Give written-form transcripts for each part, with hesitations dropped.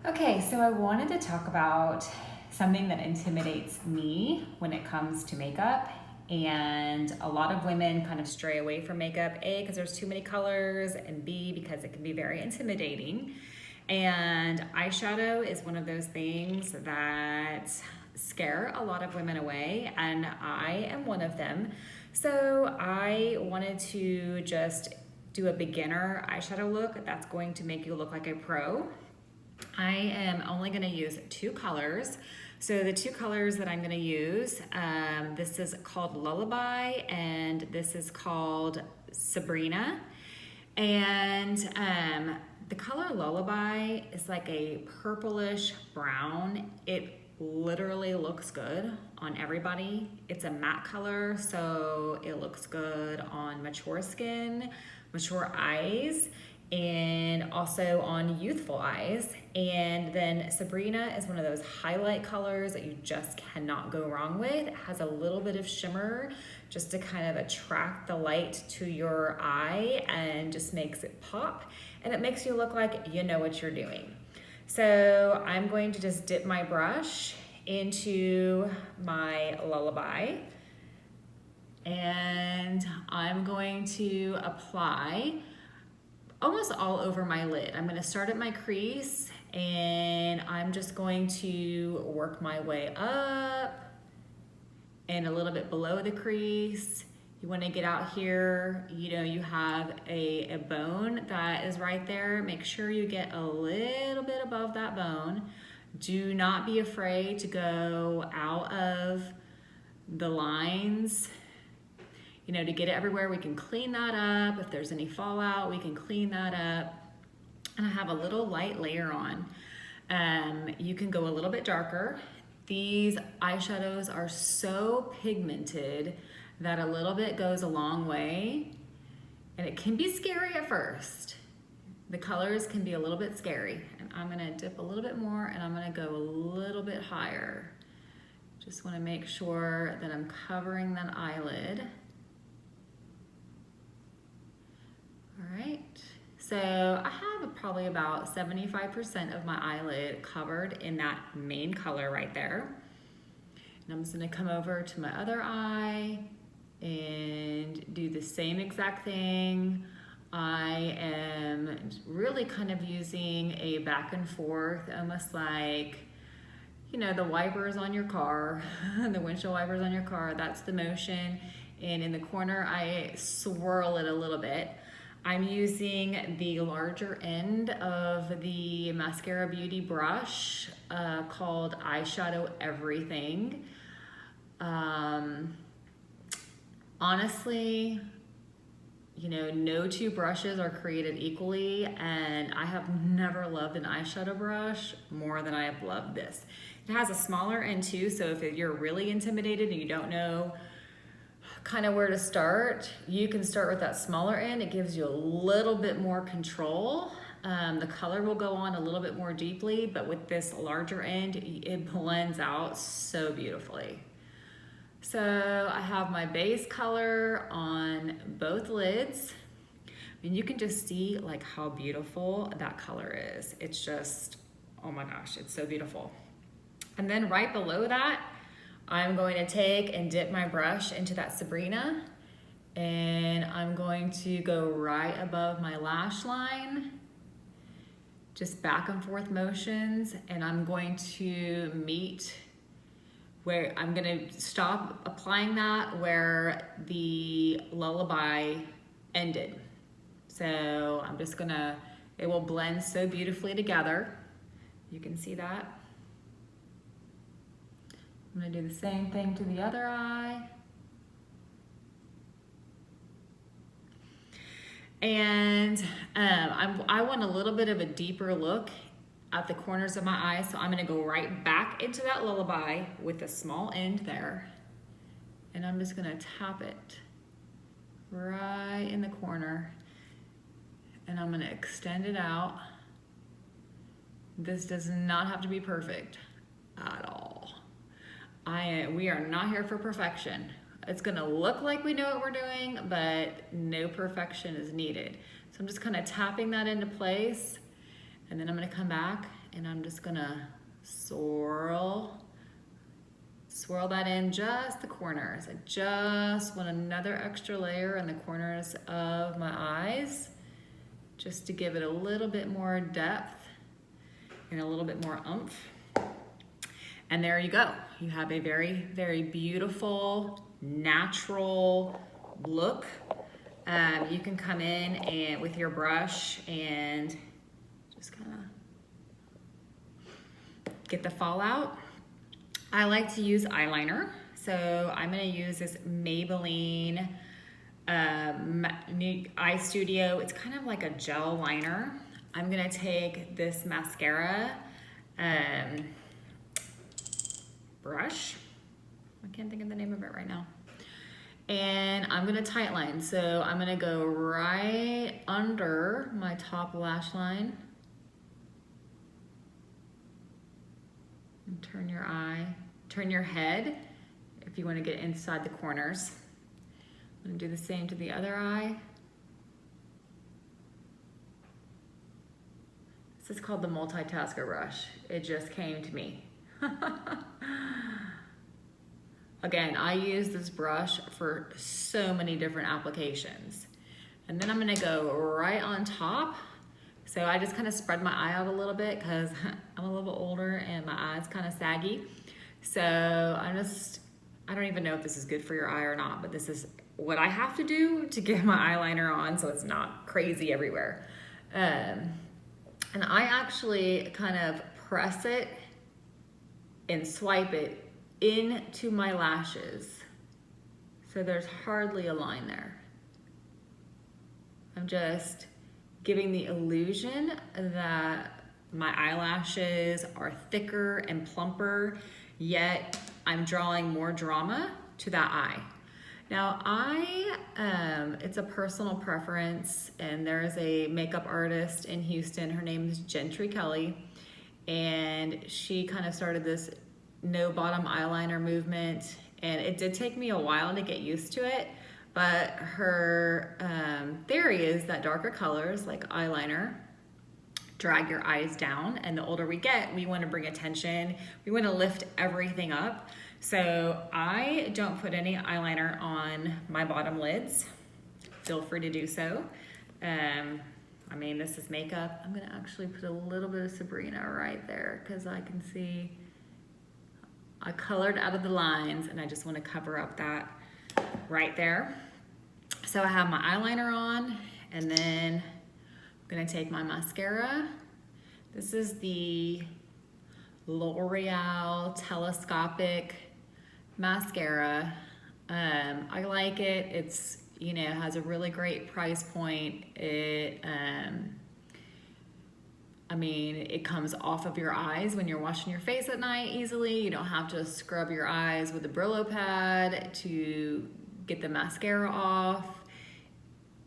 Okay, so I wanted to talk about something that intimidates me when it comes to makeup. And a lot of women kind of stray away from makeup, A, because there's too many colors, and B, because it can be very intimidating. And eyeshadow is one of those things that scare a lot of women away, and I am one of them. So I wanted to just do a beginner eyeshadow look that's going to make you look like a pro. I am only going to use two colors. So the two colors that I'm going to use, this is called Lullaby and this is called Sabrina. And the color Lullaby is like a purplish brown. It literally looks good on everybody. It's a matte color, so it looks good on mature skin, mature eyes, and also on youthful eyes. And then Sabrina is one of those highlight colors that you just cannot go wrong with. It has a little bit of shimmer just to kind of attract the light to your eye and just makes it pop. And it makes you look like you know what you're doing. So I'm going to just dip my brush into my Lullaby and I'm going to apply almost all over my lid. I'm gonna start at my crease and I'm just going to work my way up and a little bit below the crease. You wanna get out here, you know, you have a bone that is right there. Make sure you get a little bit above that bone. Do not be afraid to go out of the lines. You know, to get it everywhere, we can clean that up. If there's any fallout, we can clean that up. And I have a little light layer on. You can go a little bit darker. These eyeshadows are so pigmented that a little bit goes a long way. And it can be scary at first. The colors can be a little bit scary. And I'm gonna dip a little bit more and I'm gonna go a little bit higher. Just wanna make sure that I'm covering that eyelid. All right, so I have probably about 75% of my eyelid covered in that main color right there. And I'm just gonna come over to my other eye and do the same exact thing. I am really kind of using a back and forth, almost like, you know, the wipers on your car, the windshield wipers on your car, that's the motion. And in the corner, I swirl it a little bit. I'm using the larger end of the Mascara Beauty brush called Eyeshadow Everything. Honestly, you know, no two brushes are created equally, and I have never loved an eyeshadow brush more than I have loved this. It has a smaller end too, so if you're really intimidated and you don't know kind of where to start, you can start with that smaller end. It gives you a little bit more control. The color will go on a little bit more deeply, but with this larger end, it blends out so beautifully. So I have my base color on both lids. And you can just see like how beautiful that color is. It's just, oh my gosh, it's so beautiful. And then right below that, I'm going to take and dip my brush into that Sabrina, and I'm going to go right above my lash line, just back and forth motions, and I'm going to meet where I'm gonna stop applying that where the Lullaby ended. So I'm just gonna, it will blend so beautifully together. You can see that. I'm gonna do the same thing to the other eye. And I want a little bit of a deeper look at the corners of my eyes, so I'm gonna go right back into that Lullaby with a small end there. And I'm just gonna tap it right in the corner. And I'm gonna extend it out. This does not have to be perfect at all. We are not here for perfection. It's gonna look like we know what we're doing, but no perfection is needed. So I'm just kind of tapping that into place, and then I'm gonna come back and I'm just gonna swirl that in just the corners. I just want another extra layer in the corners of my eyes, just to give it a little bit more depth and a little bit more oomph. And there you go. You have a very, very beautiful, natural look. You can come in and with your brush and just kind of get the fallout. I like to use eyeliner. So I'm gonna use this Maybelline Eye Studio. It's kind of like a gel liner. I'm gonna take this mascara brush. I can't think of the name of it right now. And I'm gonna tight line. So I'm gonna go right under my top lash line. And turn your head if you wanna get inside the corners. I'm gonna do the same to the other eye. This is called the multitasker brush. It just came to me. Again, I use this brush for so many different applications. And then I'm gonna go right on top. So I just kind of spread my eye out a little bit because I'm a little bit older and my eye's kind of saggy. So I don't even know if this is good for your eye or not, but this is what I have to do to get my eyeliner on so it's not crazy everywhere. And I actually kind of press it and swipe it into my lashes. So there's hardly a line there. I'm just giving the illusion that my eyelashes are thicker and plumper, yet I'm drawing more drama to that eye. Now it's a personal preference, and there's a makeup artist in Houston, her name is Gentry Kelly, and she kind of started this no bottom eyeliner movement, and it did take me a while to get used to it, but her theory is that darker colors like eyeliner drag your eyes down, and the older we get, we want to bring attention, we want to lift everything up. So I don't put any eyeliner on my bottom lids. Feel free to do so. I mean, this is makeup. I'm gonna actually put a little bit of Sabrina right there because I can see I colored out of the lines, and I just want to cover up that right there. So I have my eyeliner on, and then I'm gonna take my mascara. This is the L'Oreal Telescopic mascara. I like it. It's, you know, has a really great price point. I mean, it comes off of your eyes when you're washing your face at night easily. You don't have to scrub your eyes with a Brillo pad to get the mascara off.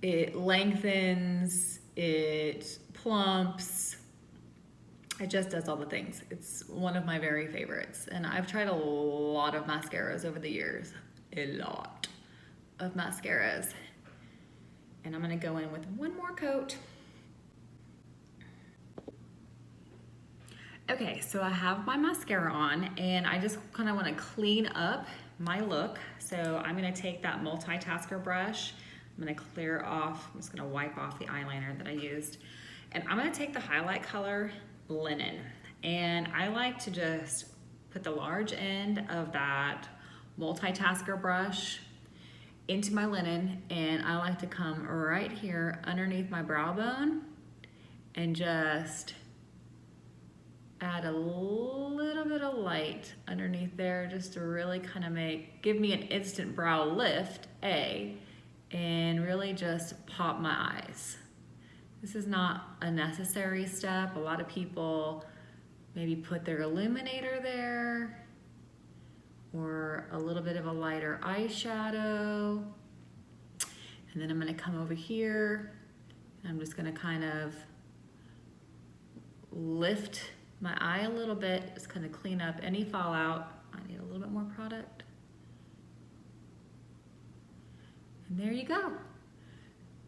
It lengthens, it plumps, it just does all the things. It's one of my very favorites. And I've tried a lot of mascaras over the years, a lot of mascaras. And I'm gonna go in with one more coat. Okay, so I have my mascara on, and I just kind of want to clean up my look. So I'm going to take that multitasker brush. I'm going to clear off, I'm just going to wipe off the eyeliner that I used. And I'm going to take the highlight color Linen. And I like to just put the large end of that multitasker brush into my linen, and I like to come right here underneath my brow bone and just add a little bit of light underneath there just to really kind of give me an instant brow lift, and really just pop my eyes. This is not a necessary step. A lot of people maybe put their illuminator there or a little bit of a lighter eyeshadow. And then I'm gonna come over here, and I'm just gonna kind of lift my eye a little bit, just kind of clean up any fallout. I need a little bit more product. And there you go.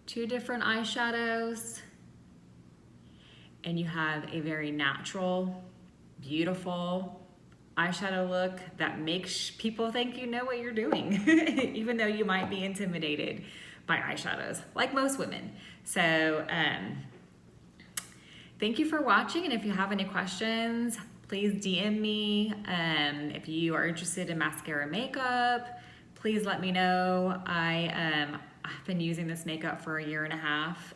2 different eyeshadows. and you have a very natural, beautiful eyeshadow look that makes people think you know what you're doing, even though you might be intimidated by eyeshadows, like most women. So thank you for watching, and if you have any questions, please DM me. If you are interested in mascara makeup, please let me know. I've been using this makeup for 1.5 years,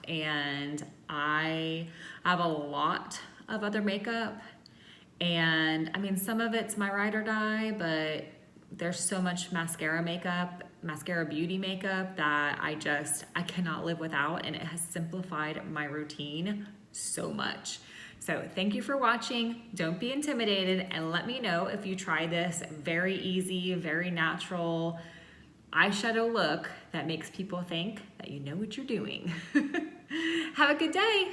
and I have a lot of other makeup. And I mean, some of it's my ride or die, but there's so much mascara beauty makeup that I cannot live without, and it has simplified my routine so much. So thank you for watching. Don't be intimidated, and let me know if you try this very easy, very natural eyeshadow look that makes people think that you know what you're doing. Have a good day.